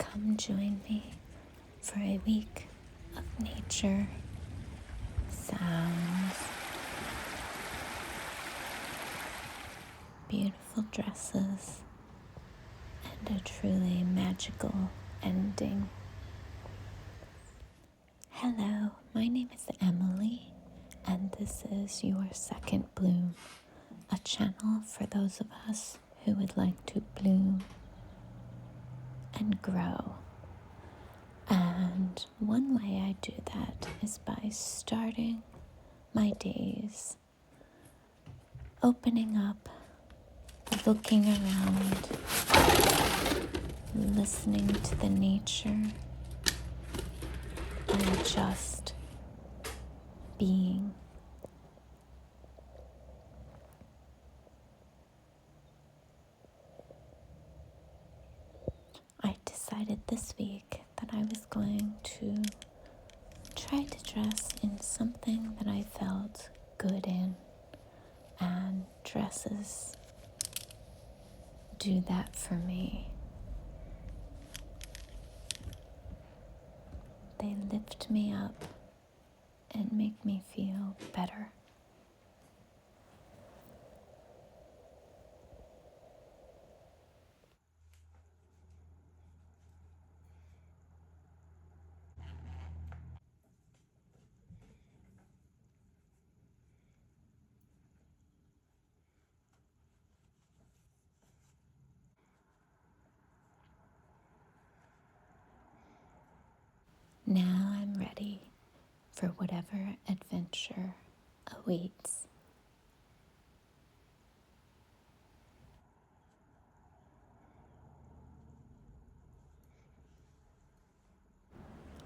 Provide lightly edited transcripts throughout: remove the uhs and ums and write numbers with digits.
Come join me for a week of nature, sounds, beautiful dresses, and a truly magical ending. Hello, my name is Emily, and this is Your Second Bloom, a channel for those of us who would like to bloom and grow. And one way I do that is by starting my days, opening up, looking around, listening to the nature, and just being. I decided this week that I was going to try to dress in something that I felt good in, and dresses do that for me. They lift me up and make me feel better. Now I'm ready for whatever adventure awaits.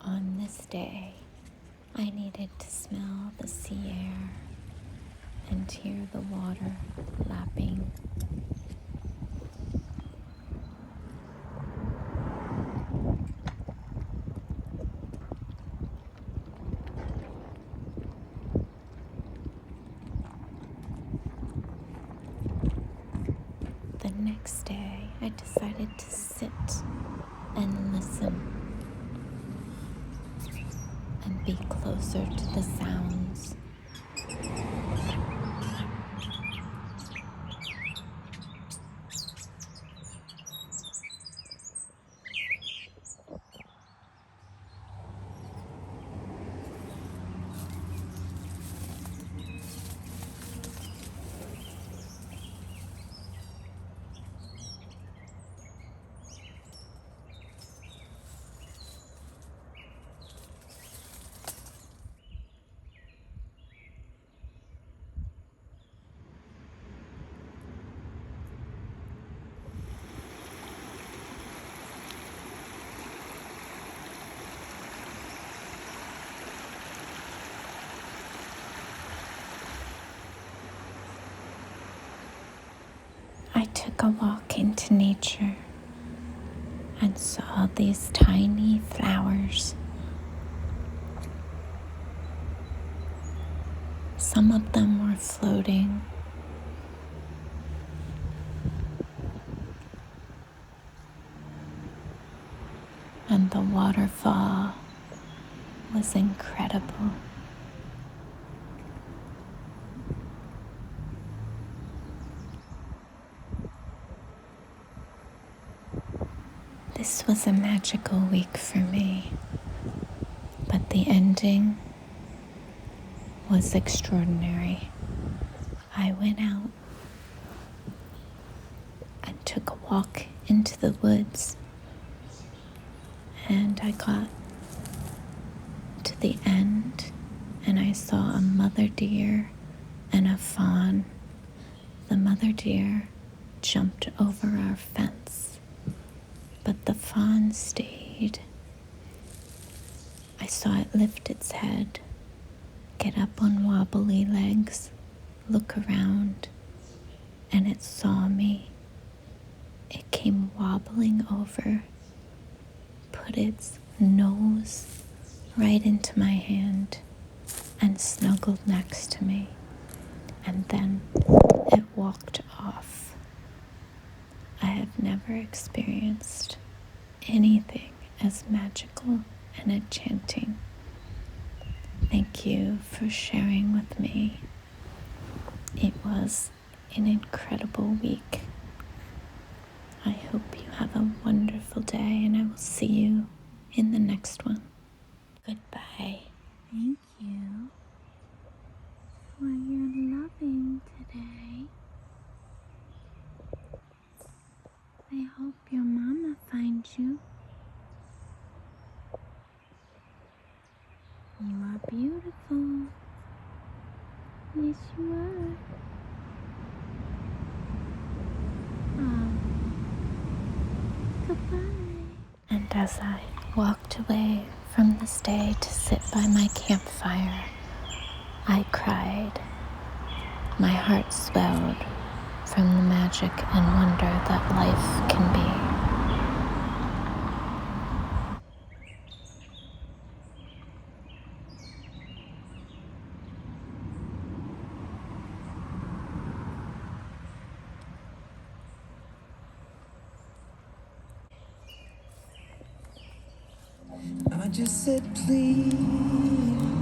On this day, I needed to smell the sea air and hear the water lapping. The next day, I decided to sit and listen and be closer to the sounds. I took a walk into nature and saw these tiny flowers. Some of them were floating, and the waterfall was incredible. This was a magical week for me, but the ending was extraordinary. I went out and took a walk into the woods, and I got to the end and I saw a mother deer and a fawn. The mother deer jumped over our fence, but the fawn stayed. I saw it lift its head, get up on wobbly legs, look around, and it saw me. It came wobbling over, put its nose right into my hand, and snuggled next to me, and then it walked off. I have never experienced anything as magical and enchanting. Thank you for sharing with me. It was an incredible week. I hope you have a wonderful day, and I will see you in the next one. Goodbye. Thank you for your loving today. I hope your mama finds you. You are beautiful. Yes, you are. Oh, goodbye. And as I walked away from this day to sit by my campfire, I cried. My heart swelled from the magic and wonder that life can be. I just said please.